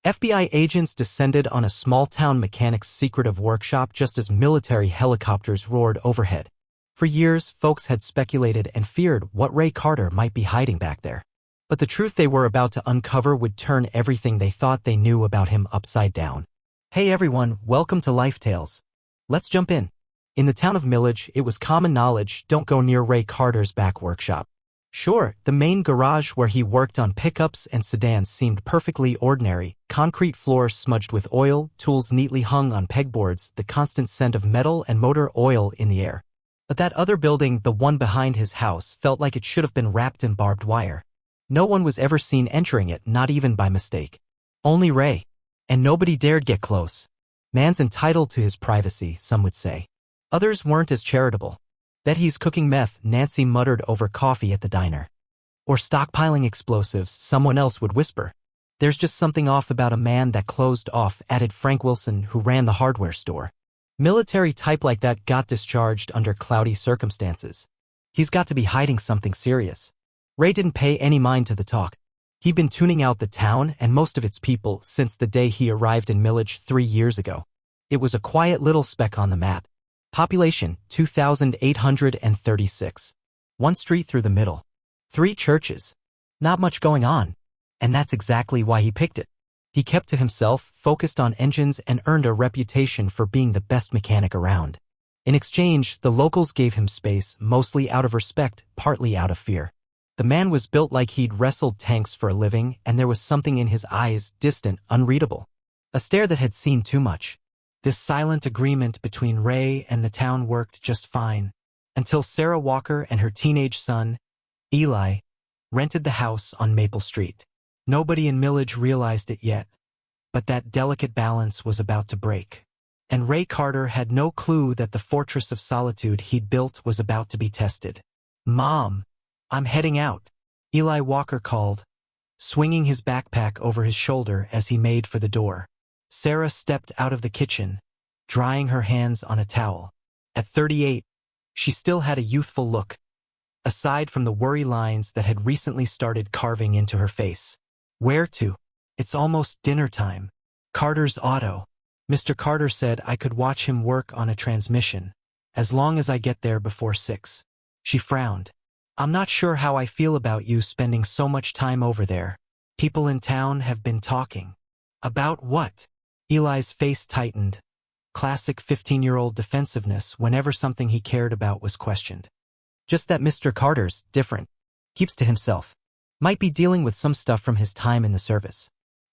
FBI agents descended on a small-town mechanic's secretive workshop just as military helicopters roared overhead. For years, folks had speculated and feared what Ray Carter might be hiding back there. But the truth they were about to uncover would turn everything they thought they knew about him upside down. Hey everyone, welcome to Life Tales. Let's jump in. In the town of Milledge, it was common knowledge, don't go near Ray Carter's back workshop. Sure, the main garage where he worked on pickups and sedans seemed perfectly ordinary, concrete floors smudged with oil, tools neatly hung on pegboards, the constant scent of metal and motor oil in the air. But that other building, the one behind his house, felt like it should have been wrapped in barbed wire. No one was ever seen entering it, not even by mistake. Only Ray. And nobody dared get close. Man's entitled to his privacy, some would say. Others weren't as charitable. Bet he's cooking meth, Nancy muttered over coffee at the diner. Or stockpiling explosives, someone else would whisper. There's just something off about a man that closed off, added Frank Wilson, who ran the hardware store. Military type like that got discharged under cloudy circumstances. He's got to be hiding something serious. Ray didn't pay any mind to the talk. He'd been tuning out the town and most of its people since the day he arrived in Milledge 3 years ago. It was a quiet little speck on the map. Population, 2,836. One street through the middle. 3 churches. Not much going on. And that's exactly why he picked it. He kept to himself, focused on engines, and earned a reputation for being the best mechanic around. In exchange, the locals gave him space, mostly out of respect, partly out of fear. The man was built like he'd wrestled tanks for a living, and there was something in his eyes, distant, unreadable. A stare that had seen too much. This silent agreement between Ray and the town worked just fine, until Sarah Walker and her teenage son, Eli, rented the house on Maple Street. Nobody in Milledge realized it yet, but that delicate balance was about to break. And Ray Carter had no clue that the fortress of solitude he'd built was about to be tested. "Mom, I'm heading out," Eli Walker called, swinging his backpack over his shoulder as he made for the door. Sarah stepped out of the kitchen, drying her hands on a towel. At 38, she still had a youthful look, aside from the worry lines that had recently started carving into her face. "Where to?" "It's almost dinner time." "Carter's auto. Mr. Carter said I could watch him work on a transmission, as long as I get there before 6. She frowned. "I'm not sure how I feel about you spending so much time over there. People in town have been talking." "About what?" Eli's face tightened. Classic 15-year-old defensiveness whenever something he cared about was questioned. "Just that Mr. Carter's different. Keeps to himself. Might be dealing with some stuff from his time in the service."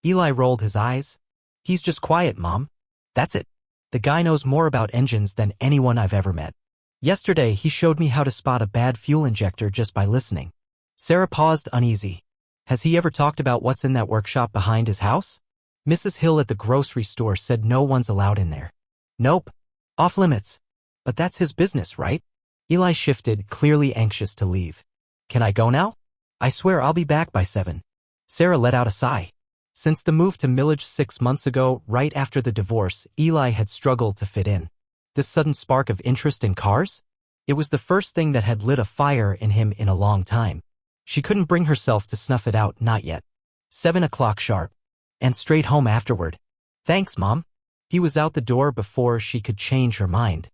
Eli rolled his eyes. "He's just quiet, Mom. That's it. The guy knows more about engines than anyone I've ever met. Yesterday, he showed me how to spot a bad fuel injector just by listening." Sarah paused, uneasy. "Has he ever talked about what's in that workshop behind his house?" Mrs. Hill at the grocery store said no one's allowed in there. "Nope. Off limits. But that's his business, right?" Eli shifted, clearly anxious to leave. "Can I go now? I swear I'll be back by 7. Sarah let out a sigh. Since the move to Milledge 6 months ago, right after the divorce, Eli had struggled to fit in. This sudden spark of interest in cars? It was the first thing that had lit a fire in him in a long time. She couldn't bring herself to snuff it out, not yet. 7 o'clock sharp. And straight home afterward. "Thanks, Mom." He was out the door before she could change her mind.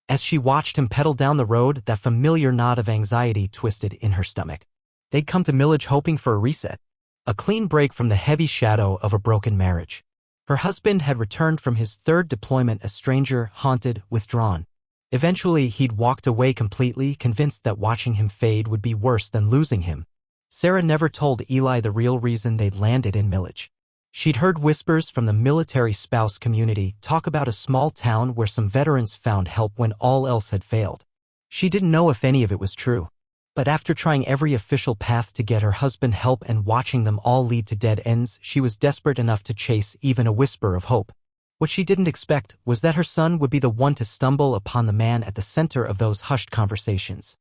As she watched him pedal down the road, that familiar knot of anxiety twisted in her stomach. They'd come to Milledge hoping for a reset. A clean break from the heavy shadow of a broken marriage. Her husband had returned from his 3rd deployment a stranger, haunted, withdrawn. Eventually, he'd walked away completely, convinced that watching him fade would be worse than losing him. Sarah never told Eli the real reason they'd landed in Milledge. She'd heard whispers from the military spouse community talk about a small town where some veterans found help when all else had failed. She didn't know if any of it was true. But after trying every official path to get her husband help and watching them all lead to dead ends, she was desperate enough to chase even a whisper of hope. What she didn't expect was that her son would be the one to stumble upon the man at the center of those hushed conversations.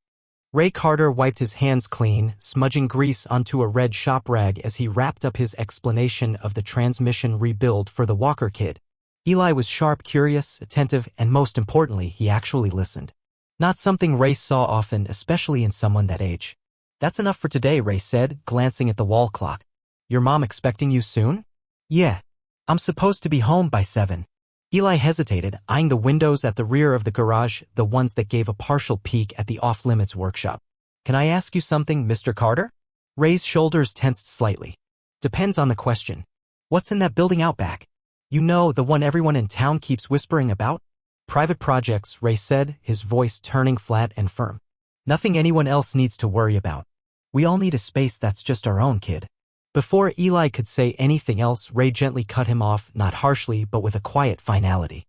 Ray Carter wiped his hands clean, smudging grease onto a red shop rag as he wrapped up his explanation of the transmission rebuild for the Walker kid. Eli was sharp, curious, attentive, and most importantly, he actually listened. Not something Ray saw often, especially in someone that age. "That's enough for today," Ray said, glancing at the wall clock. "Your mom expecting you soon?" "Yeah. I'm supposed to be home by 7. Eli hesitated, eyeing the windows at the rear of the garage, the ones that gave a partial peek at the off-limits workshop. Can I ask you something, Mr. Carter? Ray's shoulders tensed slightly. Depends on the question. What's in that building out back? You know, the one everyone in town keeps whispering about? Private projects, Ray said, his voice turning flat and firm. Nothing anyone else needs to worry about. We all need a space that's just our own, kid. Before Eli could say anything else, Ray gently cut him off, not harshly but with a quiet finality.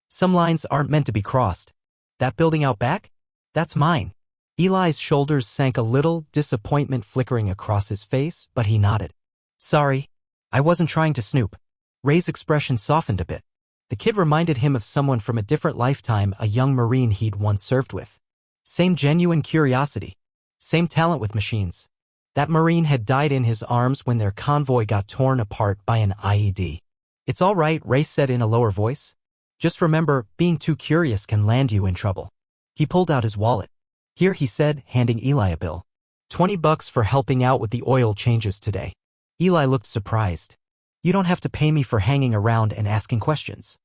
Some lines aren't meant to be crossed. That building out back? That's mine. Eli's shoulders sank a little, disappointment flickering across his face, but he nodded. Sorry. I wasn't trying to snoop. Ray's expression softened a bit. The kid reminded him of someone from a different lifetime, a young Marine he'd once served with. Same genuine curiosity. Same talent with machines. That Marine had died in his arms when their convoy got torn apart by an IED. It's all right, Ray said in a lower voice. Just remember, being too curious can land you in trouble. He pulled out his wallet. Here, he said, handing Eli a bill. $20 for helping out with the oil changes today. Eli looked surprised. You don't have to pay me for hanging around and asking questions.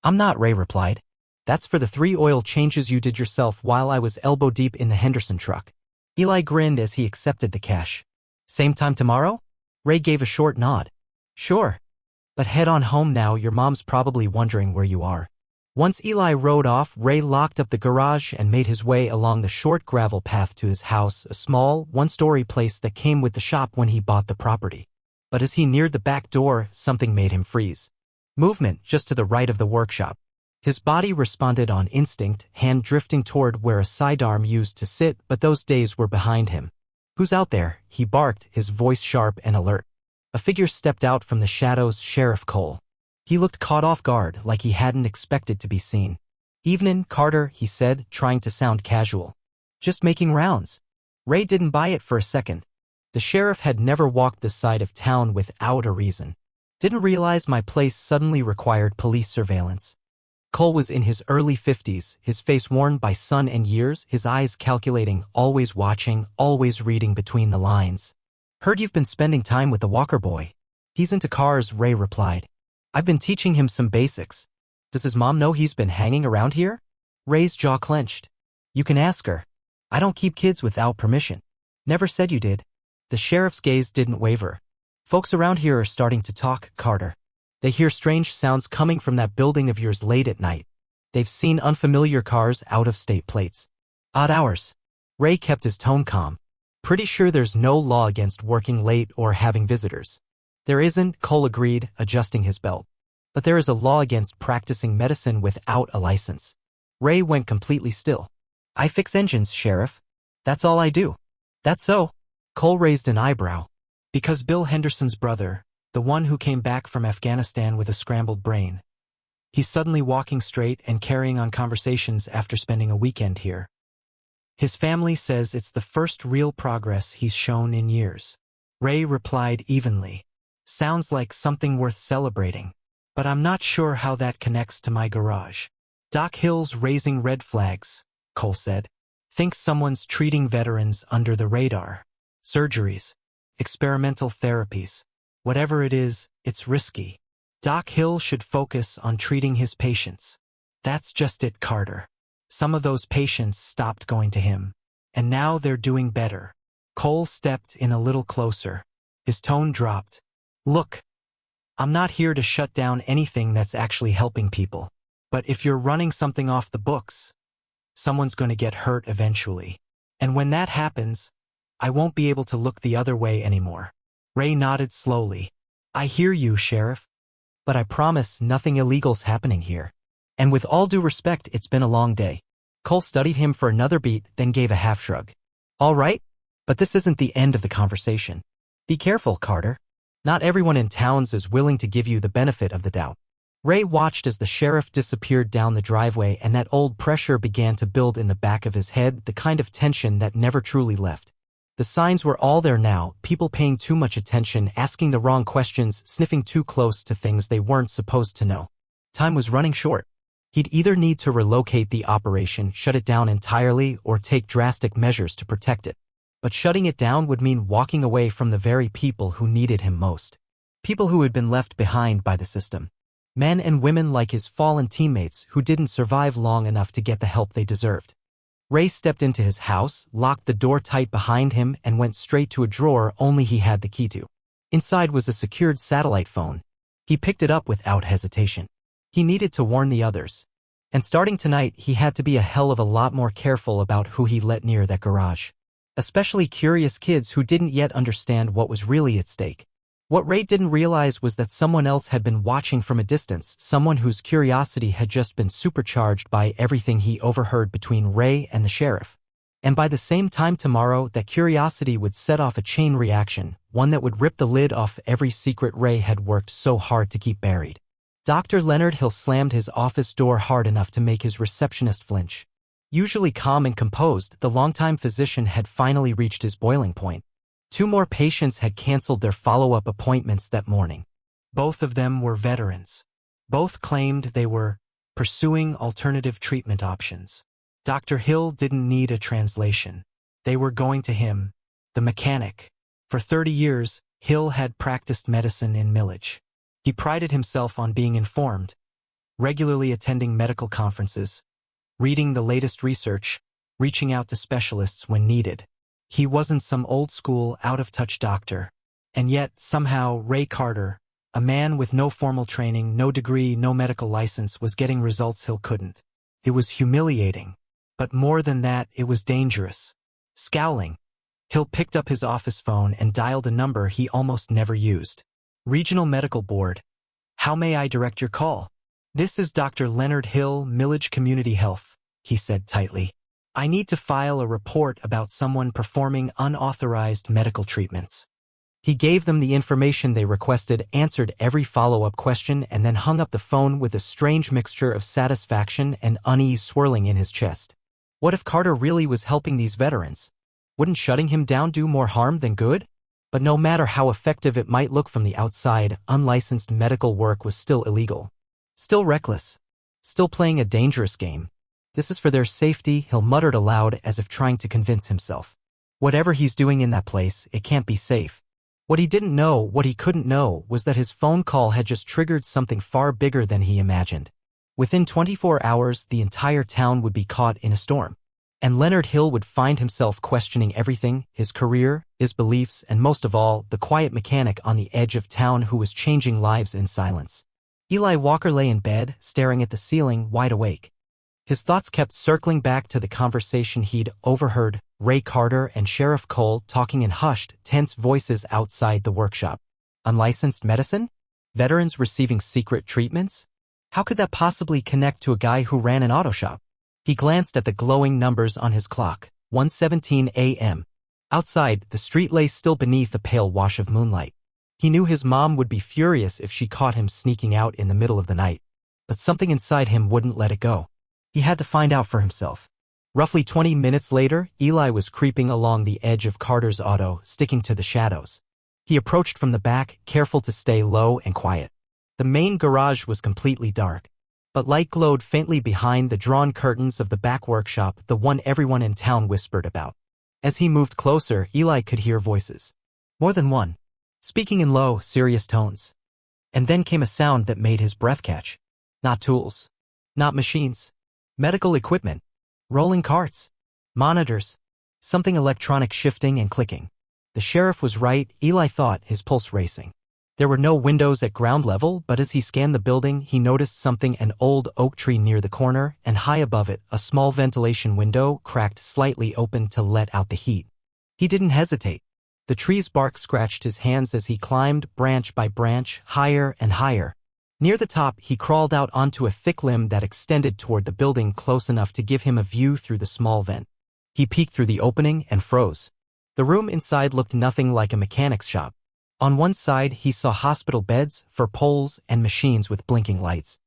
I'm not, Ray replied. That's for the 3 oil changes you did yourself while I was elbow deep in the Henderson truck. Eli grinned as he accepted the cash. Same time tomorrow? Ray gave a short nod. Sure. But head on home now, your mom's probably wondering where you are. Once Eli rode off, Ray locked up the garage and made his way along the short gravel path to his house, a small, one-story place that came with the shop when he bought the property. But as he neared the back door, something made him freeze. Movement just to the right of the workshop. His body responded on instinct, hand drifting toward where a sidearm used to sit, but those days were behind him. Who's out there? He barked, his voice sharp and alert. A figure stepped out from the shadows, Sheriff Cole. He looked caught off guard, like he hadn't expected to be seen. Evenin', Carter, he said, trying to sound casual. Just making rounds. Ray didn't buy it for a second. The sheriff had never walked this side of town without a reason. Didn't realize my place suddenly required police surveillance. Cole was in his early 50s, his face worn by sun and years, his eyes calculating, always watching, always reading between the lines. Heard you've been spending time with the Walker boy. He's into cars, Ray replied. I've been teaching him some basics. Does his mom know he's been hanging around here? Ray's jaw clenched. You can ask her. I don't keep kids without permission. Never said you did. The sheriff's gaze didn't waver. Folks around here are starting to talk, Carter. They hear strange sounds coming from that building of yours late at night. They've seen unfamiliar cars, out-of-state plates. Odd hours. Ray kept his tone calm. Pretty sure there's no law against working late or having visitors. There isn't, Cole agreed, adjusting his belt. But there is a law against practicing medicine without a license. Ray went completely still. I fix engines, Sheriff. That's all I do. That's so? Cole raised an eyebrow. Because Bill Henderson's brother, the one who came back from Afghanistan with a scrambled brain. He's suddenly walking straight and carrying on conversations after spending a weekend here. His family says it's the first real progress he's shown in years. Ray replied evenly. Sounds like something worth celebrating. But I'm not sure how that connects to my garage. Doc Hill's raising red flags, Cole said. Thinks someone's treating veterans under the radar. Surgeries. Experimental therapies. Whatever it is, it's risky. Doc Hill should focus on treating his patients. That's just it, Carter. Some of those patients stopped going to him. And now they're doing better. Cole stepped in a little closer. His tone dropped. Look, I'm not here to shut down anything that's actually helping people. But if you're running something off the books, someone's going to get hurt eventually. And when that happens, I won't be able to look the other way anymore. Ray nodded slowly. I hear you, Sheriff. But I promise nothing illegal's happening here. And with all due respect, it's been a long day. Cole studied him for another beat, then gave a half shrug. All right, but this isn't the end of the conversation. Be careful, Carter. Not everyone in towns is willing to give you the benefit of the doubt. Ray watched as the sheriff disappeared down the driveway, and that old pressure began to build in the back of his head, the kind of tension that never truly left. The signs were all there now, people paying too much attention, asking the wrong questions, sniffing too close to things they weren't supposed to know. Time was running short. He'd either need to relocate the operation, shut it down entirely, or take drastic measures to protect it. But shutting it down would mean walking away from the very people who needed him most. People who had been left behind by the system. Men and women like his fallen teammates who didn't survive long enough to get the help they deserved. Ray stepped into his house, locked the door tight behind him, and went straight to a drawer only he had the key to. Inside was a secured satellite phone. He picked it up without hesitation. He needed to warn the others. And starting tonight, he had to be a hell of a lot more careful about who he let near that garage. Especially curious kids who didn't yet understand what was really at stake. What Ray didn't realize was that someone else had been watching from a distance, someone whose curiosity had just been supercharged by everything he overheard between Ray and the sheriff. And by the same time tomorrow, that curiosity would set off a chain reaction, one that would rip the lid off every secret Ray had worked so hard to keep buried. Dr. Leonard Hill slammed his office door hard enough to make his receptionist flinch. Usually calm and composed, the longtime physician had finally reached his boiling point. 2 more patients had canceled their follow-up appointments that morning. Both of them were veterans. Both claimed they were pursuing alternative treatment options. Dr. Hill didn't need a translation. They were going to him, the mechanic. For 30 years, Hill had practiced medicine in Millage. He prided himself on being informed, regularly attending medical conferences, reading the latest research, reaching out to specialists when needed. He wasn't some old-school, out-of-touch doctor. And yet, somehow, Ray Carter, a man with no formal training, no degree, no medical license, was getting results Hill couldn't. It was humiliating. But more than that, it was dangerous. Scowling, Hill picked up his office phone and dialed a number he almost never used. Regional Medical Board. How may I direct your call? This is Dr. Leonard Hill, Millage Community Health, he said tightly. I need to file a report about someone performing unauthorized medical treatments. He gave them the information they requested, answered every follow-up question, and then hung up the phone with a strange mixture of satisfaction and unease swirling in his chest. What if Carter really was helping these veterans? Wouldn't shutting him down do more harm than good? But no matter how effective it might look from the outside, unlicensed medical work was still illegal. Still reckless. Still playing a dangerous game. This is for their safety, Hill muttered aloud as if trying to convince himself. Whatever he's doing in that place, it can't be safe. What he didn't know, what he couldn't know, was that his phone call had just triggered something far bigger than he imagined. Within 24 hours, the entire town would be caught in a storm. And Leonard Hill would find himself questioning everything, his career, his beliefs, and most of all, the quiet mechanic on the edge of town who was changing lives in silence. Eli Walker lay in bed, staring at the ceiling, wide awake. His thoughts kept circling back to the conversation he'd overheard, Ray Carter and Sheriff Cole talking in hushed, tense voices outside the workshop. Unlicensed medicine? Veterans receiving secret treatments? How could that possibly connect to a guy who ran an auto shop? He glanced at the glowing numbers on his clock, 1:17 a.m. Outside, the street lay still beneath a pale wash of moonlight. He knew his mom would be furious if she caught him sneaking out in the middle of the night. But something inside him wouldn't let it go. He had to find out for himself. Roughly 20 minutes later, Eli was creeping along the edge of Carter's auto, sticking to the shadows. He approached from the back, careful to stay low and quiet. The main garage was completely dark, but light glowed faintly behind the drawn curtains of the back workshop, the one everyone in town whispered about. As he moved closer, Eli could hear voices. More than one. Speaking in low, serious tones. And then came a sound that made his breath catch. Not tools. Not machines. Medical equipment. Rolling carts. Monitors. Something electronic shifting and clicking. The sheriff was right, Eli thought, his pulse racing. There were no windows at ground level, but as he scanned the building, he noticed something: an old oak tree near the corner, and high above it, a small ventilation window cracked slightly open to let out the heat. He didn't hesitate. The tree's bark scratched his hands as he climbed, branch by branch, higher and higher. Near the top, he crawled out onto a thick limb that extended toward the building close enough to give him a view through the small vent. He peeked through the opening and froze. The room inside looked nothing like a mechanic's shop. On one side, he saw hospital beds, fur poles, and machines with blinking lights.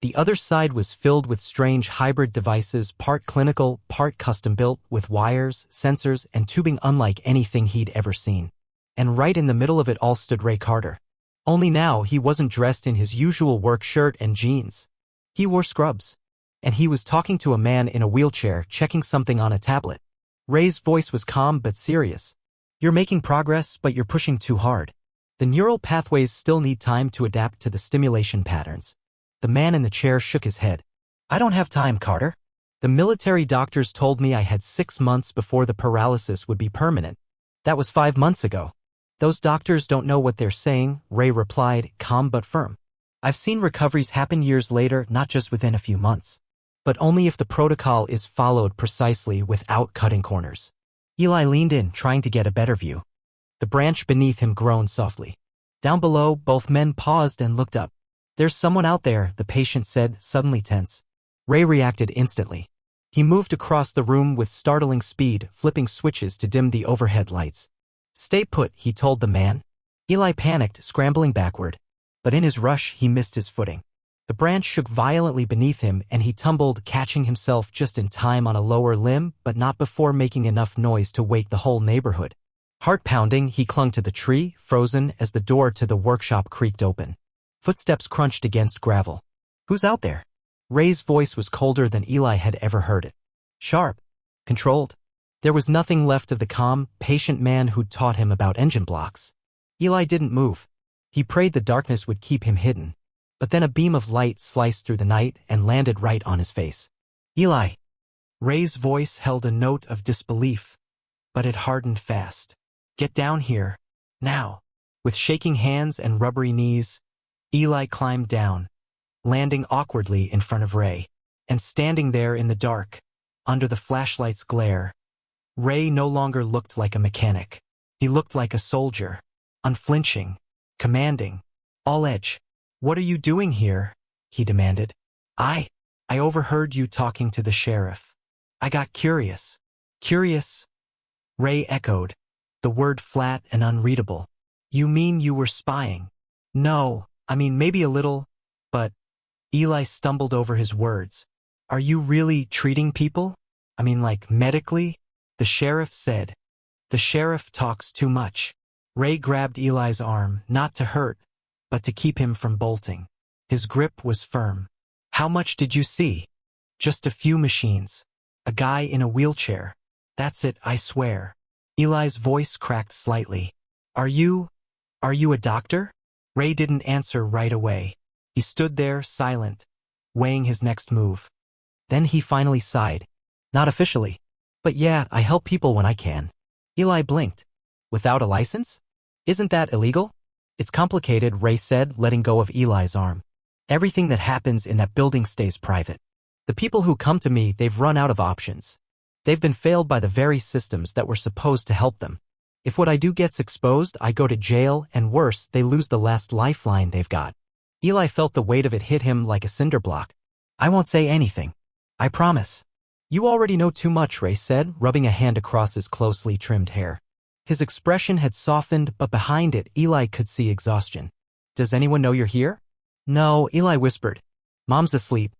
The other side was filled with strange hybrid devices, part clinical, part custom-built, with wires, sensors, and tubing unlike anything he'd ever seen. And right in the middle of it all stood Ray Carter. Only now he wasn't dressed in his usual work shirt and jeans. He wore scrubs. And he was talking to a man in a wheelchair, checking something on a tablet. Ray's voice was calm but serious. You're making progress, but you're pushing too hard. The neural pathways still need time to adapt to the stimulation patterns. The man in the chair shook his head. I don't have time, Carter. The military doctors told me I had 6 months before the paralysis would be permanent. That was 5 months ago. Those doctors don't know what they're saying, Ray replied, calm but firm. I've seen recoveries happen years later, not just within a few months. But only if the protocol is followed precisely without cutting corners. Eli leaned in, trying to get a better view. The branch beneath him groaned softly. Down below, both men paused and looked up. There's someone out there, the patient said, suddenly tense. Ray reacted instantly. He moved across the room with startling speed, flipping switches to dim the overhead lights. Stay put, he told the man. Eli panicked, scrambling backward. But in his rush, he missed his footing. The branch shook violently beneath him and he tumbled, catching himself just in time on a lower limb, but not before making enough noise to wake the whole neighborhood. Heart-pounding, he clung to the tree, frozen as the door to the workshop creaked open. Footsteps crunched against gravel. Who's out there? Ray's voice was colder than Eli had ever heard it. Sharp. Controlled. There was nothing left of the calm, patient man who'd taught him about engine blocks. Eli didn't move. He prayed the darkness would keep him hidden. But then a beam of light sliced through the night and landed right on his face. Eli. Ray's voice held a note of disbelief, but it hardened fast. Get down here. Now. With shaking hands and rubbery knees, Eli climbed down, landing awkwardly in front of Ray. And standing there in the dark, under the flashlight's glare, Ray no longer looked like a mechanic. He looked like a soldier, unflinching, commanding, all edge. What are you doing here? He demanded. I overheard you talking to the sheriff. I got curious. Curious? Ray echoed, the word flat and unreadable. You mean you were spying? No, I mean maybe a little, but... Eli stumbled over his words. Are you really treating people? I mean like medically? The sheriff said. The sheriff talks too much. Ray grabbed Eli's arm, not to hurt, but to keep him from bolting. His grip was firm. How much did you see? Just a few machines. A guy in a wheelchair. That's it, I swear. Eli's voice cracked slightly. Are you a doctor? Ray didn't answer right away. He stood there, silent, weighing his next move. Then he finally sighed. Not officially. But yeah, I help people when I can. Eli blinked. Without a license? Isn't that illegal? It's complicated, Ray said, letting go of Eli's arm. Everything that happens in that building stays private. The people who come to me, they've run out of options. They've been failed by the very systems that were supposed to help them. If what I do gets exposed, I go to jail, and worse, they lose the last lifeline they've got. Eli felt the weight of it hit him like a cinder block. I won't say anything. I promise. You already know too much, Ray said, rubbing a hand across his closely trimmed hair. His expression had softened, but behind it, Eli could see exhaustion. Does anyone know you're here? No, Eli whispered. Mom's asleep.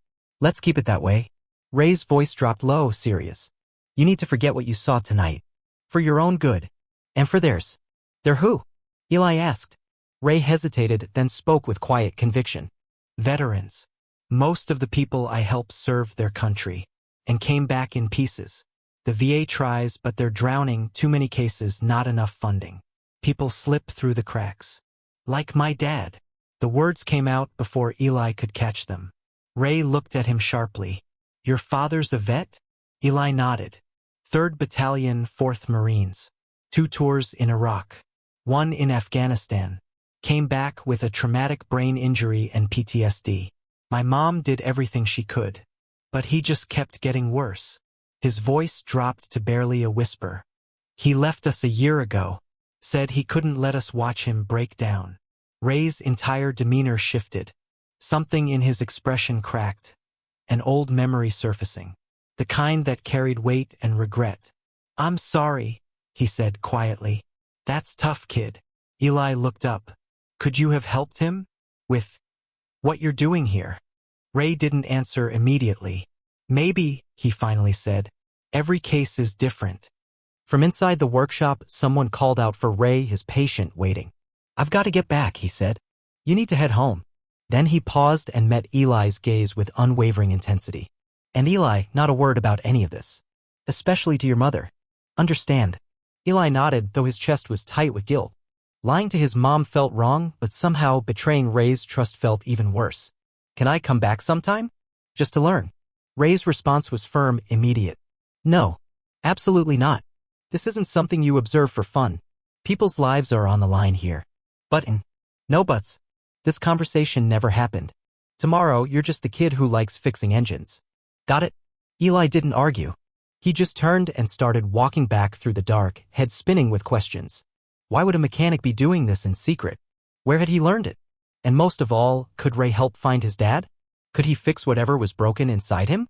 Let's keep it that way. Ray's voice dropped low, serious. You need to forget what you saw tonight. For your own good. And for theirs. They're who? Eli asked. Ray hesitated, then spoke with quiet conviction. Veterans. Most of the people I helped served their country, and came back in pieces. The VA tries, but they're drowning, too many cases, not enough funding. People slip through the cracks. Like my dad. The words came out before Eli could catch them. Ray looked at him sharply. Your father's a vet? Eli nodded. 3rd Battalion, 4th Marines. 2 tours in Iraq. 1 in Afghanistan. Came back with a traumatic brain injury and PTSD. My mom did everything she could. But he just kept getting worse. His voice dropped to barely a whisper. He left us a year ago. Said he couldn't let us watch him break down. Ray's entire demeanor shifted. Something in his expression cracked. An old memory surfacing. The kind that carried weight and regret. I'm sorry, he said quietly. That's tough, kid. Eli looked up. Could you have helped him? With what you're doing here? Ray didn't answer immediately. Maybe, he finally said. Every case is different. From inside the workshop, someone called out for Ray, his patient, waiting. I've got to get back, he said. You need to head home. Then he paused and met Eli's gaze with unwavering intensity. And Eli, not a word about any of this. Especially to your mother. Understand. Eli nodded, though his chest was tight with guilt. Lying to his mom felt wrong, but somehow betraying Ray's trust felt even worse. Can I come back sometime? Just to learn. Ray's response was firm, immediate. No. Absolutely not. This isn't something you observe for fun. People's lives are on the line here. No buts. This conversation never happened. Tomorrow, you're just the kid who likes fixing engines. Got it? Eli didn't argue. He just turned and started walking back through the dark, head spinning with questions. Why would a mechanic be doing this in secret? Where had he learned it? And most of all, could Ray help find his dad? Could he fix whatever was broken inside him?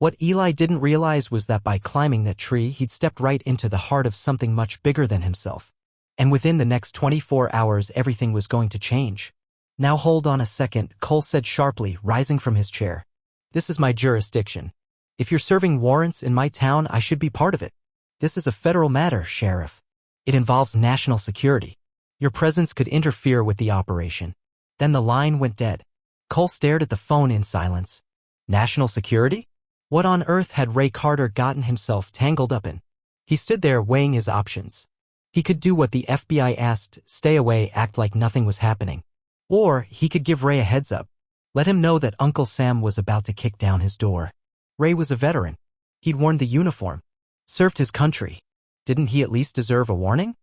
What Eli didn't realize was that by climbing that tree, he'd stepped right into the heart of something much bigger than himself. And within the next 24 hours, everything was going to change. Now hold on a second, Cole said sharply, rising from his chair. This is my jurisdiction. If you're serving warrants in my town, I should be part of it. This is a federal matter, Sheriff. It involves national security. Your presence could interfere with the operation. Then the line went dead. Cole stared at the phone in silence. National security? What on earth had Ray Carter gotten himself tangled up in? He stood there weighing his options. He could do what the FBI asked, stay away, act like nothing was happening. Or he could give Ray a heads up. Let him know that Uncle Sam was about to kick down his door. Ray was a veteran. He'd worn the uniform. Served his country. Didn't he at least deserve a warning?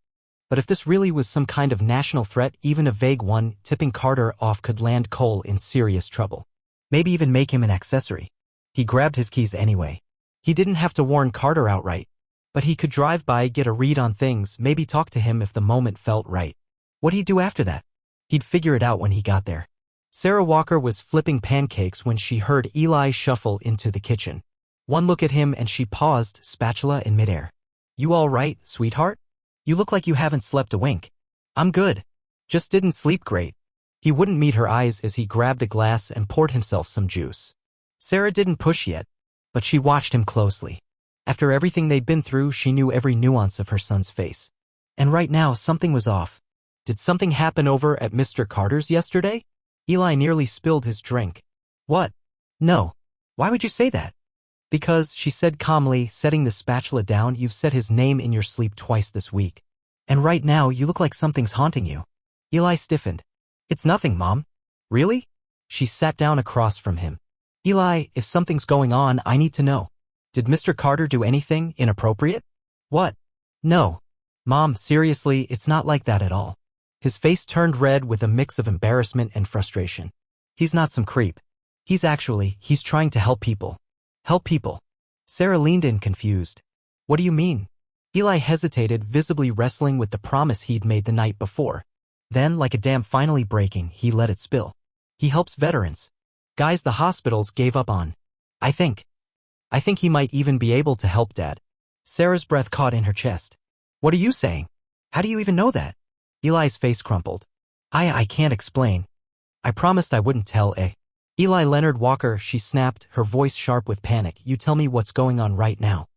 But if this really was some kind of national threat, even a vague one, tipping Carter off could land Cole in serious trouble. Maybe even make him an accessory. He grabbed his keys anyway. He didn't have to warn Carter outright. But he could drive by, get a read on things, maybe talk to him if the moment felt right. What'd he do after that? He'd figure it out when he got there. Sarah Walker was flipping pancakes when she heard Eli shuffle into the kitchen. One look at him and she paused, spatula in midair. You all right, sweetheart? You look like you haven't slept a wink. I'm good. Just didn't sleep great. He wouldn't meet her eyes as he grabbed a glass and poured himself some juice. Sarah didn't push yet, but she watched him closely. After everything they'd been through, she knew every nuance of her son's face. And right now, something was off. Did something happen over at Mr. Carter's yesterday? Eli nearly spilled his drink. What? No. Why would you say that? Because, she said calmly, setting the spatula down, you've said his name in your sleep twice this week. And right now, you look like something's haunting you. Eli stiffened. It's nothing, Mom. Really? She sat down across from him. Eli, if something's going on, I need to know. Did Mr. Carter do anything inappropriate? What? No. Mom, seriously, it's not like that at all. His face turned red with a mix of embarrassment and frustration. He's not some creep. He's trying to help people. Help people. Sarah leaned in confused. What do you mean? Eli hesitated, visibly wrestling with the promise he'd made the night before. Then, like a dam finally breaking, he let it spill. He helps veterans. Guys the hospitals gave up on. I think he might even be able to help Dad. Sarah's breath caught in her chest. What are you saying? How do you even know that? Eli's face crumpled. I can't explain. I promised I wouldn't tell, Eli Leonard Walker, she snapped, her voice sharp with panic. You tell me what's going on right now.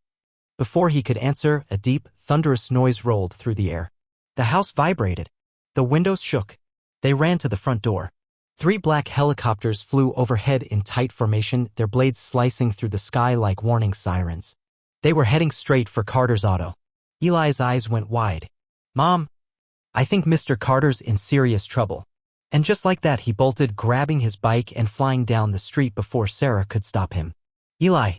Before he could answer, a deep, thunderous noise rolled through the air. The house vibrated. The windows shook. They ran to the front door. 3 black helicopters flew overhead in tight formation, their blades slicing through the sky like warning sirens. They were heading straight for Carter's auto. Eli's eyes went wide. Mom, I think Mr. Carter's in serious trouble. And just like that, he bolted, grabbing his bike and flying down the street before Sarah could stop him. Eli,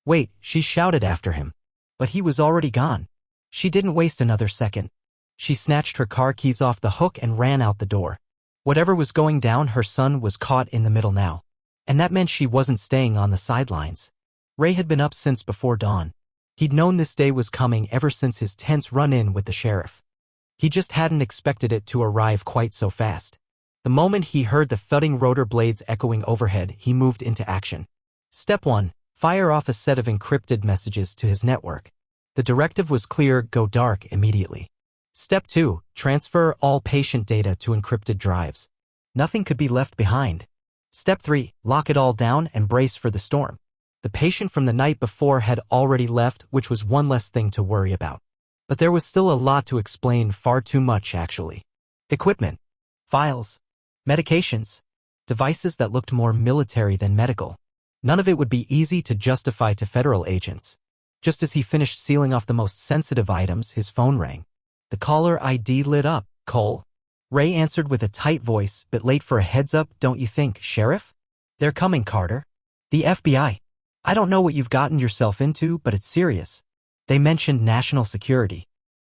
wait, she shouted after him. But he was already gone. She didn't waste another second. She snatched her car keys off the hook and ran out the door. Whatever was going down, her son was caught in the middle now. And that meant she wasn't staying on the sidelines. Ray had been up since before dawn. He'd known this day was coming ever since his tense run-in with the sheriff. He just hadn't expected it to arrive quite so fast. The moment he heard the thudding rotor blades echoing overhead, he moved into action. Step 1. Fire off a set of encrypted messages to his network. The directive was clear: go dark immediately. Step 2. Transfer all patient data to encrypted drives. Nothing could be left behind. Step 3. Lock it all down and brace for the storm. The patient from the night before had already left, which was one less thing to worry about. But there was still a lot to explain, far too much actually. Equipment. Files. Medications. Devices that looked more military than medical. None of it would be easy to justify to federal agents. Just as he finished sealing off the most sensitive items, his phone rang. The caller ID lit up. Cole. Ray answered with a tight voice, "Bit late for a heads up, don't you think, Sheriff?" "They're coming, Carter. The FBI. I don't know what you've gotten yourself into, but it's serious. They mentioned national security."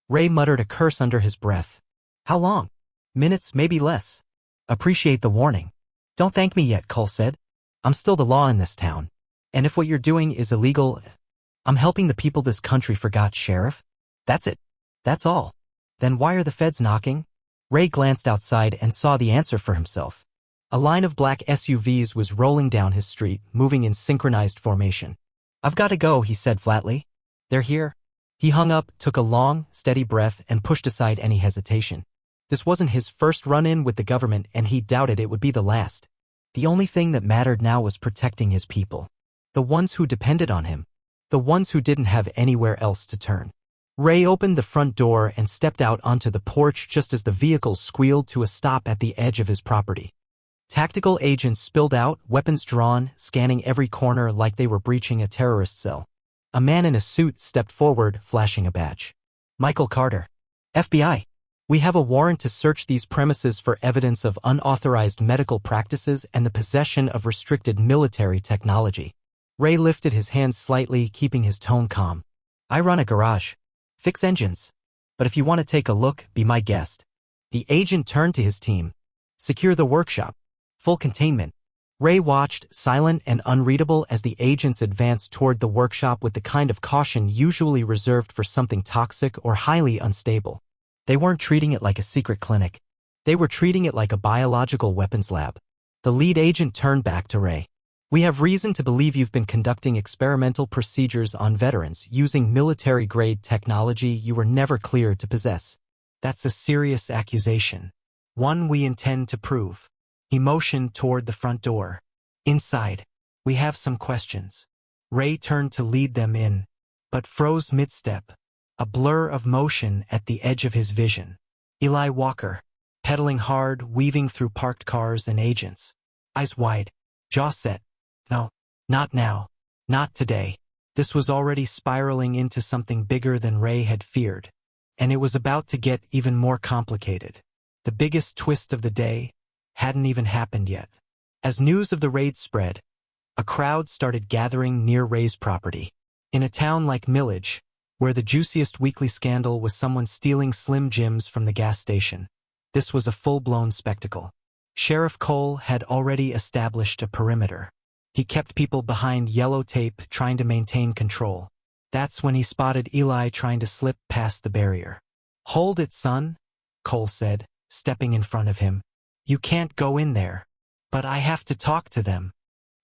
Ray muttered a curse under his breath. "How long?" "Minutes, maybe less." "Appreciate the warning." "Don't thank me yet," Cole said. "I'm still the law in this town. And if what you're doing is illegal, I'm helping the people this country forgot, Sheriff. That's it. That's all." "Then why are the feds knocking?" Ray glanced outside and saw the answer for himself. A line of black SUVs was rolling down his street, moving in synchronized formation. "I've got to go," he said flatly. "They're here." He hung up, took a long, steady breath, and pushed aside any hesitation. This wasn't his first run-in with the government, and he doubted it would be the last. The only thing that mattered now was protecting his people. The ones who depended on him. The ones who didn't have anywhere else to turn. Ray opened the front door and stepped out onto the porch just as the vehicle squealed to a stop at the edge of his property. Tactical agents spilled out, weapons drawn, scanning every corner like they were breaching a terrorist cell. A man in a suit stepped forward, flashing a badge. "Michael Carter. FBI. We have a warrant to search these premises for evidence of unauthorized medical practices and the possession of restricted military technology." Ray lifted his hands slightly, keeping his tone calm. "I run a garage. Fix engines. But if you want to take a look, be my guest." The agent turned to his team. "Secure the workshop. Full containment." Ray watched, silent and unreadable, as the agents advanced toward the workshop with the kind of caution usually reserved for something toxic or highly unstable. They weren't treating it like a secret clinic. They were treating it like a biological weapons lab. The lead agent turned back to Ray. "We have reason to believe you've been conducting experimental procedures on veterans using military-grade technology you were never cleared to possess. That's a serious accusation. One we intend to prove." He motioned toward the front door. "Inside, we have some questions." Ray turned to lead them in, but froze mid-step, a blur of motion at the edge of his vision. Eli Walker, pedaling hard, weaving through parked cars and agents. Eyes wide, jaw set. No, not now. Not today. This was already spiraling into something bigger than Ray had feared. And it was about to get even more complicated. The biggest twist of the day hadn't even happened yet. As news of the raid spread, a crowd started gathering near Ray's property. In a town like Millage, where the juiciest weekly scandal was someone stealing Slim Jims from the gas station, this was a full-blown spectacle. Sheriff Cole had already established a perimeter. He kept people behind yellow tape, trying to maintain control. That's when he spotted Eli trying to slip past the barrier. "Hold it, son," Cole said, stepping in front of him. "You can't go in there." "But I have to talk to them,"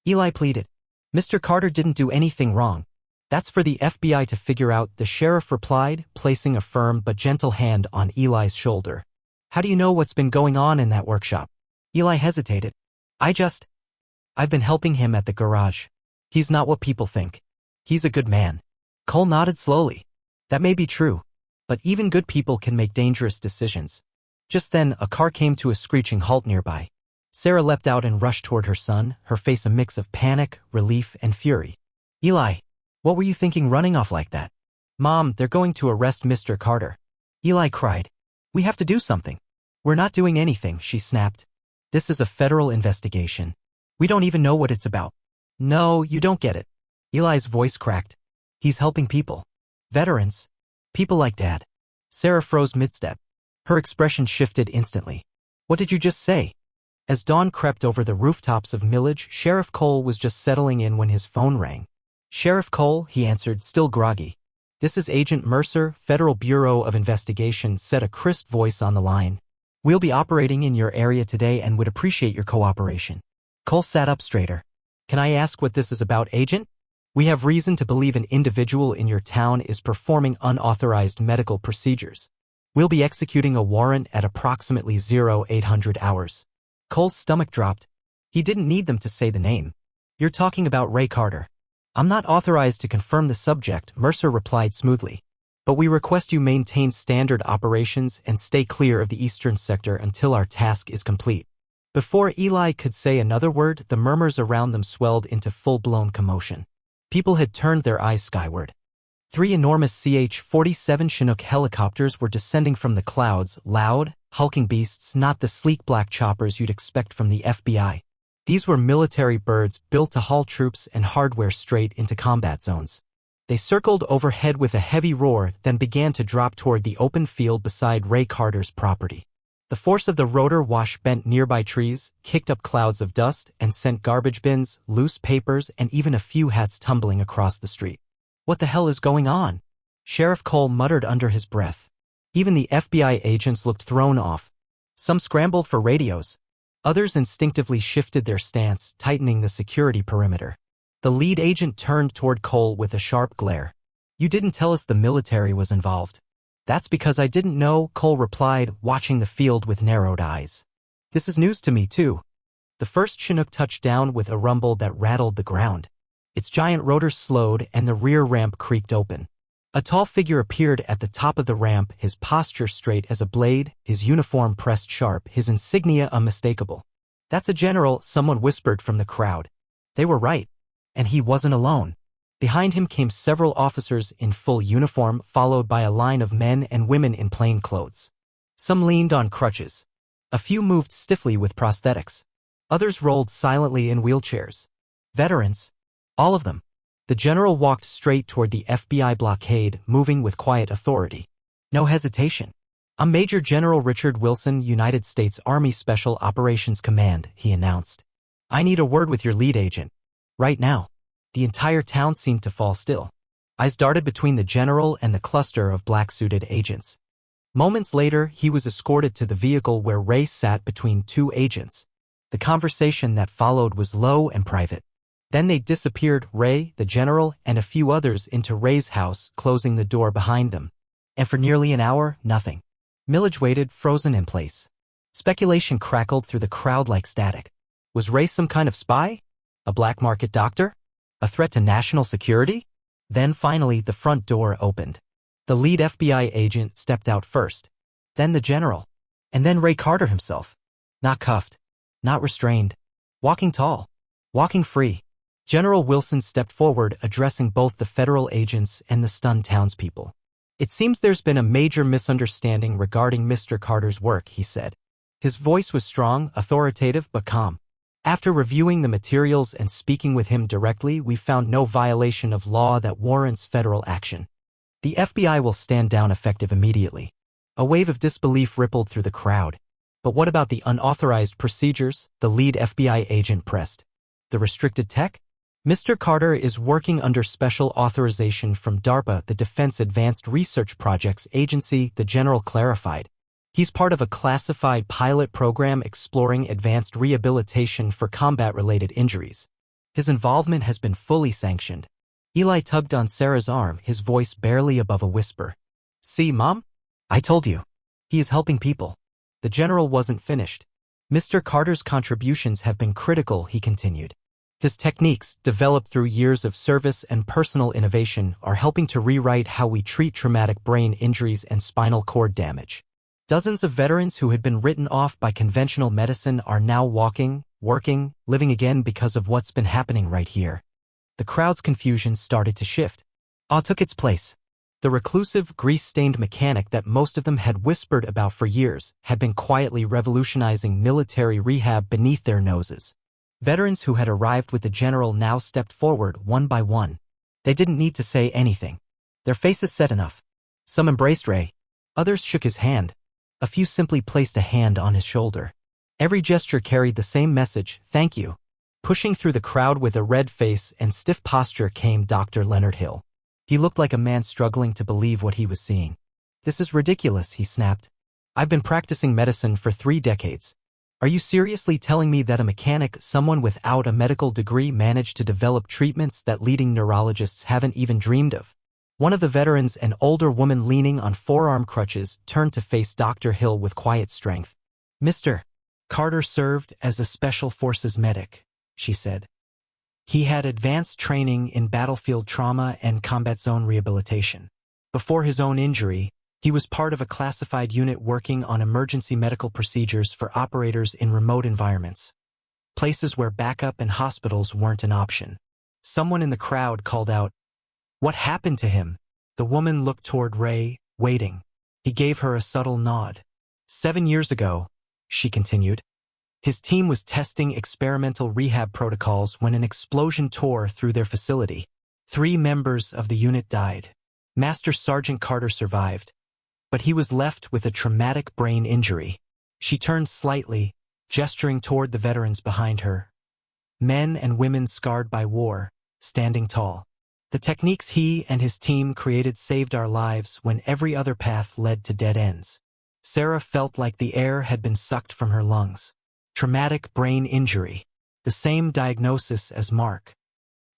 Eli pleaded. "Mr. Carter didn't do anything wrong. That's for the FBI to figure out," the sheriff replied, placing a firm but gentle hand on Eli's shoulder. "How do you know what's been going on in that workshop?" Eli hesitated. I've been helping him at the garage. He's not what people think. He's a good man." Cole nodded slowly. "That may be true, but even good people can make dangerous decisions." Just then, a car came to a screeching halt nearby. Sarah leapt out and rushed toward her son, her face a mix of panic, relief, and fury. "Eli, what were you thinking running off like that?" "Mom, they're going to arrest Mr. Carter." Eli cried. "We have to do something." "We're not doing anything," she snapped. "This is a federal investigation. We don't even know what it's about." "No, you don't get it." Eli's voice cracked. "He's helping people. Veterans. People like Dad." Sarah froze mid-step. Her expression shifted instantly. "What did you just say?" As dawn crept over the rooftops of Millage, Sheriff Cole was just settling in when his phone rang. "Sheriff Cole," he answered, still groggy. "This is Agent Mercer, Federal Bureau of Investigation," said a crisp voice on the line. "We'll be operating in your area today and would appreciate your cooperation." Cole sat up straighter. "Can I ask what this is about, Agent?" "We have reason to believe an individual in your town is performing unauthorized medical procedures. We'll be executing a warrant at approximately 0800 hours. Cole's stomach dropped. He didn't need them to say the name. "You're talking about Ray Carter." "I'm not authorized to confirm the subject," Mercer replied smoothly. "But we request you maintain standard operations and stay clear of the eastern sector until our task is complete." Before Eli could say another word, the murmurs around them swelled into full-blown commotion. People had turned their eyes skyward. 3 enormous CH-47 Chinook helicopters were descending from the clouds, loud, hulking beasts, not the sleek black choppers you'd expect from the FBI. These were military birds built to haul troops and hardware straight into combat zones. They circled overhead with a heavy roar, then began to drop toward the open field beside Ray Carter's property. The force of the rotor wash bent nearby trees, kicked up clouds of dust, and sent garbage bins, loose papers, and even a few hats tumbling across the street. "What the hell is going on?" Sheriff Cole muttered under his breath. Even the FBI agents looked thrown off. Some scrambled for radios. Others instinctively shifted their stance, tightening the security perimeter. The lead agent turned toward Cole with a sharp glare. "You didn't tell us the military was involved." "That's because I didn't know," Cole replied, watching the field with narrowed eyes. "This is news to me, too." The first Chinook touched down with a rumble that rattled the ground. Its giant rotors slowed and the rear ramp creaked open. A tall figure appeared at the top of the ramp, his posture straight as a blade, his uniform pressed sharp, his insignia unmistakable. "That's a general," someone whispered from the crowd. They were right. And he wasn't alone. Behind him came several officers in full uniform, followed by a line of men and women in plain clothes. Some leaned on crutches. A few moved stiffly with prosthetics. Others rolled silently in wheelchairs. Veterans. All of them. The general walked straight toward the FBI blockade, moving with quiet authority. No hesitation. "I'm Major General Richard Wilson, United States Army Special Operations Command," he announced. "I need a word with your lead agent. Right now." The entire town seemed to fall still. Eyes darted between the general and the cluster of black-suited agents. Moments later, he was escorted to the vehicle where Ray sat between two agents. The conversation that followed was low and private. Then they disappeared, Ray, the general, and a few others into Ray's house, closing the door behind them. And for nearly an hour, nothing. Millage waited, frozen in place. Speculation crackled through the crowd like static. Was Ray some kind of spy? A black market doctor? A threat to national security? Then finally the front door opened. The lead FBI agent stepped out first. Then the general. And then Ray Carter himself. Not cuffed. Not restrained. Walking tall. Walking free. General Wilson stepped forward, addressing both the federal agents and the stunned townspeople. "It seems there's been a major misunderstanding regarding Mr. Carter's work," he said. His voice was strong, authoritative, but calm. "After reviewing the materials and speaking with him directly, we found no violation of law that warrants federal action. The FBI will stand down effective immediately." A wave of disbelief rippled through the crowd. "But what about the unauthorized procedures?" the lead FBI agent pressed. "The restricted tech?" "Mr. Carter is working under special authorization from DARPA, the Defense Advanced Research Projects Agency," the general clarified. "He's part of a classified pilot program exploring advanced rehabilitation for combat-related injuries. His involvement has been fully sanctioned." Eli tugged on Sarah's arm, his voice barely above a whisper. "See, Mom? I told you. He is helping people." The general wasn't finished. "Mr. Carter's contributions have been critical," he continued. "His techniques, developed through years of service and personal innovation, are helping to rewrite how we treat traumatic brain injuries and spinal cord damage. Dozens of veterans who had been written off by conventional medicine are now walking, working, living again because of what's been happening right here." The crowd's confusion started to shift. Awe took its place. The reclusive, grease-stained mechanic that most of them had whispered about for years had been quietly revolutionizing military rehab beneath their noses. Veterans who had arrived with the general now stepped forward one by one. They didn't need to say anything. Their faces said enough. Some embraced Ray. Others shook his hand. A few simply placed a hand on his shoulder. Every gesture carried the same message, "Thank you." Pushing through the crowd with a red face and stiff posture came Dr. Leonard Hill. He looked like a man struggling to believe what he was seeing. "This is ridiculous," he snapped. "I've been practicing medicine for 3 decades. Are you seriously telling me that a mechanic, someone without a medical degree, managed to develop treatments that leading neurologists haven't even dreamed of?" One of the veterans, an older woman leaning on forearm crutches, turned to face Dr. Hill with quiet strength. "Mr. Carter served as a Special Forces medic," she said. "He had advanced training in battlefield trauma and combat zone rehabilitation. Before his own injury, he was part of a classified unit working on emergency medical procedures for operators in remote environments, places where backup and hospitals weren't an option." Someone in the crowd called out, "What happened to him?" The woman looked toward Ray, waiting. He gave her a subtle nod. 7 years ago, she continued, his team was testing experimental rehab protocols when an explosion tore through their facility. 3 members of the unit died. Master Sergeant Carter survived, but he was left with a traumatic brain injury. She turned slightly, gesturing toward the veterans behind her. Men and women scarred by war, standing tall. The techniques he and his team created saved our lives when every other path led to dead ends. Sarah felt like the air had been sucked from her lungs. Traumatic brain injury. The same diagnosis as Mark.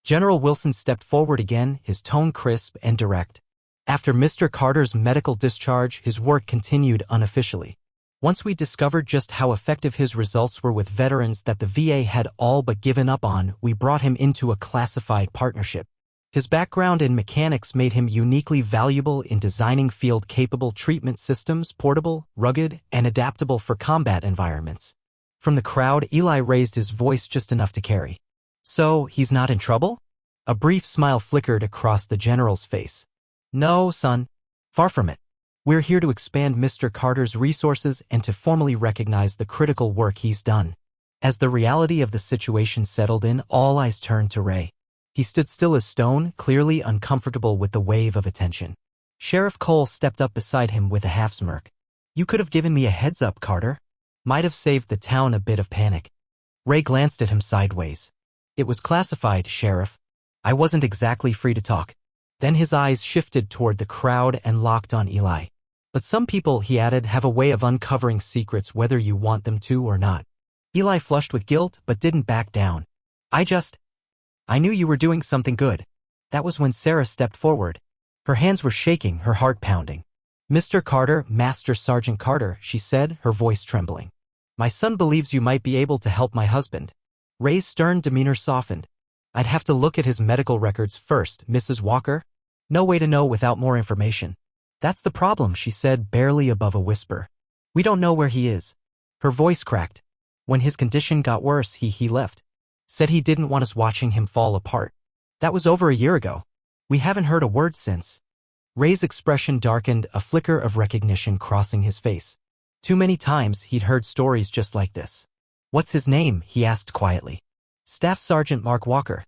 General Wilson stepped forward again, his tone crisp and direct. After Mr. Carter's medical discharge, his work continued unofficially. Once we discovered just how effective his results were with veterans that the VA had all but given up on, we brought him into a classified partnership. His background in mechanics made him uniquely valuable in designing field-capable treatment systems, portable, rugged, and adaptable for combat environments. From the crowd, Eli raised his voice just enough to carry. So, he's not in trouble? A brief smile flickered across the general's face. No, son. Far from it. We're here to expand Mr. Carter's resources and to formally recognize the critical work he's done. As the reality of the situation settled in, all eyes turned to Ray. He stood still as stone, clearly uncomfortable with the wave of attention. Sheriff Cole stepped up beside him with a half-smirk. You could have given me a heads-up, Carter. Might have saved the town a bit of panic. Ray glanced at him sideways. It was classified, Sheriff. I wasn't exactly free to talk. Then his eyes shifted toward the crowd and locked on Eli. But some people, he added, have a way of uncovering secrets whether you want them to or not. Eli flushed with guilt but didn't back down. I knew you were doing something good. That was when Sarah stepped forward. Her hands were shaking, her heart pounding. Mr. Carter, Master Sergeant Carter, she said, her voice trembling. My son believes you might be able to help my husband. Ray's stern demeanor softened. I'd have to look at his medical records first, Mrs. Walker. No way to know without more information. That's the problem, she said, barely above a whisper. We don't know where he is. Her voice cracked. When his condition got worse, he left. Said he didn't want us watching him fall apart. That was over a year ago. We haven't heard a word since. Ray's expression darkened, a flicker of recognition crossing his face. Too many times he'd heard stories just like this. What's his name? He asked quietly. Staff Sergeant Mark Walker.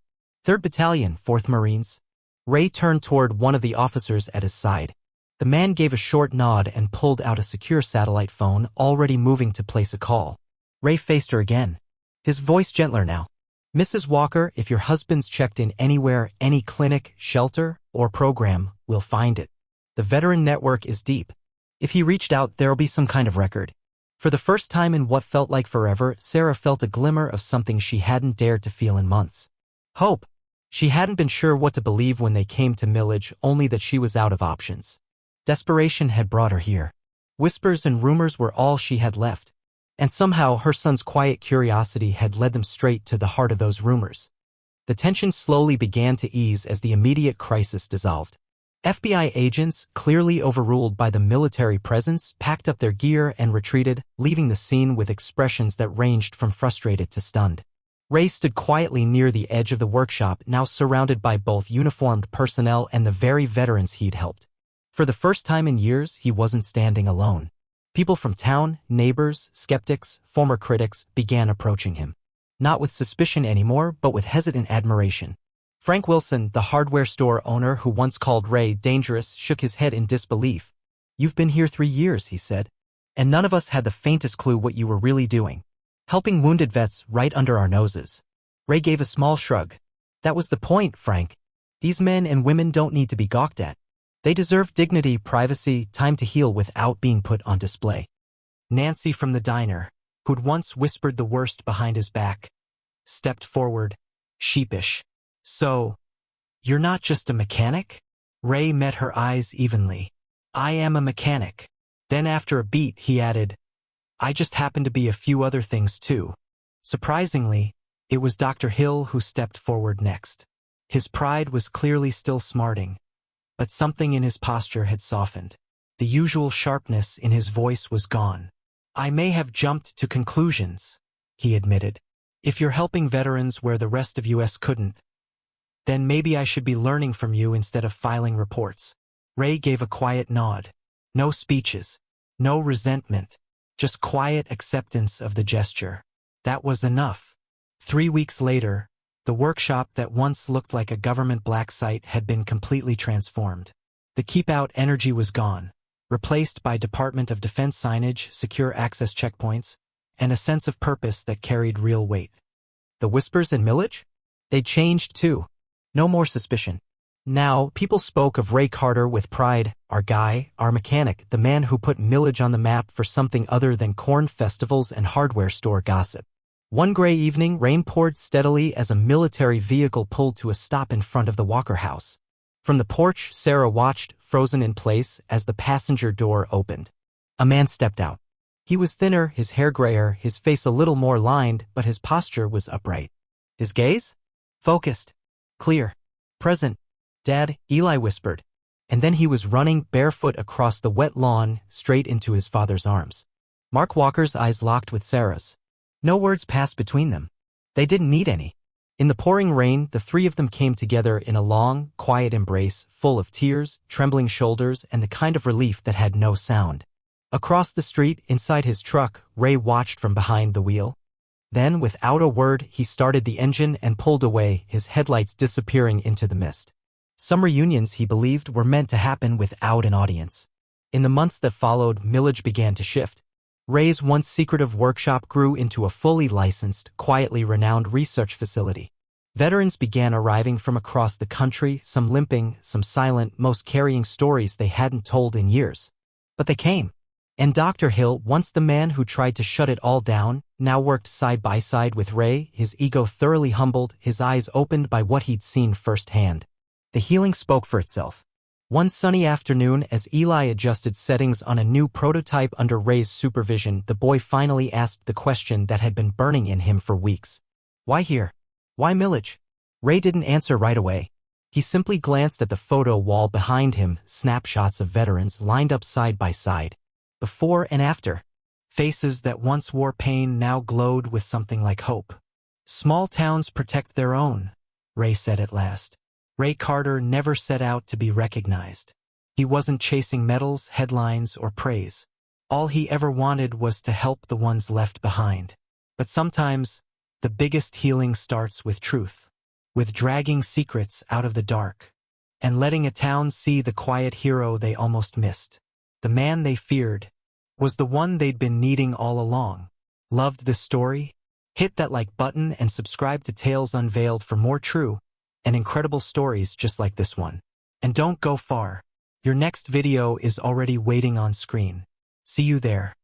3rd Battalion, 4th Marines. Ray turned toward one of the officers at his side. The man gave a short nod and pulled out a secure satellite phone, already moving to place a call. Ray faced her again. His voice gentler now. Mrs. Walker, if your husband's checked in anywhere, any clinic, shelter, or program, we'll find it. The veteran network is deep. If he reached out, there'll be some kind of record. For the first time in what felt like forever, Sarah felt a glimmer of something she hadn't dared to feel in months. Hope. She hadn't been sure what to believe when they came to Millage, only that she was out of options. Desperation had brought her here. Whispers and rumors were all she had left. And somehow her son's quiet curiosity had led them straight to the heart of those rumors. The tension slowly began to ease as the immediate crisis dissolved. FBI agents, clearly overruled by the military presence, packed up their gear and retreated, leaving the scene with expressions that ranged from frustrated to stunned. Ray stood quietly near the edge of the workshop, now surrounded by both uniformed personnel and the very veterans he'd helped. For the first time in years, he wasn't standing alone. People from town, neighbors, skeptics, former critics began approaching him. Not with suspicion anymore, but with hesitant admiration. Frank Wilson, the hardware store owner who once called Ray dangerous, shook his head in disbelief. You've been here 3 years, he said. And none of us had the faintest clue what you were really doing. Helping wounded vets right under our noses. Ray gave a small shrug. That was the point, Frank. These men and women don't need to be gawked at. They deserve dignity, privacy, time to heal without being put on display. Nancy from the diner, who'd once whispered the worst behind his back, stepped forward, sheepish. So, you're not just a mechanic? Ray met her eyes evenly. I am a mechanic. Then after a beat, he added, I just happen to be a few other things too. Surprisingly, it was Dr. Hill who stepped forward next. His pride was clearly still smarting, but something in his posture had softened. The usual sharpness in his voice was gone. I may have jumped to conclusions, he admitted. If you're helping veterans where the rest of US couldn't, then maybe I should be learning from you instead of filing reports. Ray gave a quiet nod. No speeches. No resentment. Just quiet acceptance of the gesture. That was enough. 3 weeks later, the workshop that once looked like a government black site had been completely transformed. The keep-out energy was gone, replaced by Department of Defense signage, secure access checkpoints, and a sense of purpose that carried real weight. The whispers in Millage? They changed too. No more suspicion. Now, people spoke of Ray Carter with pride, our guy, our mechanic, the man who put Millage on the map for something other than corn festivals and hardware store gossip. One gray evening, rain poured steadily as a military vehicle pulled to a stop in front of the Walker house. From the porch, Sarah watched, frozen in place, as the passenger door opened. A man stepped out. He was thinner, his hair grayer, his face a little more lined, but his posture was upright. His gaze? Focused. Clear. Present. "Dad," Eli whispered. And then he was running barefoot across the wet lawn, straight into his father's arms. Mark Walker's eyes locked with Sarah's. No words passed between them. They didn't need any. In the pouring rain, the three of them came together in a long, quiet embrace, full of tears, trembling shoulders, and the kind of relief that had no sound. Across the street, inside his truck, Ray watched from behind the wheel. Then, without a word, he started the engine and pulled away, his headlights disappearing into the mist. Some reunions, he believed, were meant to happen without an audience. In the months that followed, Millage began to shift. Ray's once secretive workshop grew into a fully licensed, quietly renowned research facility. Veterans began arriving from across the country, some limping, some silent, most carrying stories they hadn't told in years. But they came. And Dr. Hill, once the man who tried to shut it all down, now worked side by side with Ray, his ego thoroughly humbled, his eyes opened by what he'd seen firsthand. The healing spoke for itself. One sunny afternoon, as Eli adjusted settings on a new prototype under Ray's supervision, the boy finally asked the question that had been burning in him for weeks. Why here? Why Millage? Ray didn't answer right away. He simply glanced at the photo wall behind him, snapshots of veterans lined up side by side. Before and after. Faces that once wore pain now glowed with something like hope. Small towns protect their own, Ray said at last. Ray Carter never set out to be recognized. He wasn't chasing medals, headlines, or praise. All he ever wanted was to help the ones left behind. But sometimes, the biggest healing starts with truth, with dragging secrets out of the dark, and letting a town see the quiet hero they almost missed. The man they feared was the one they'd been needing all along. Loved this story? Hit that like button and subscribe to Tales Unveiled for more true and incredible stories just like this one. And don't go far. Your next video is already waiting on screen. See you there.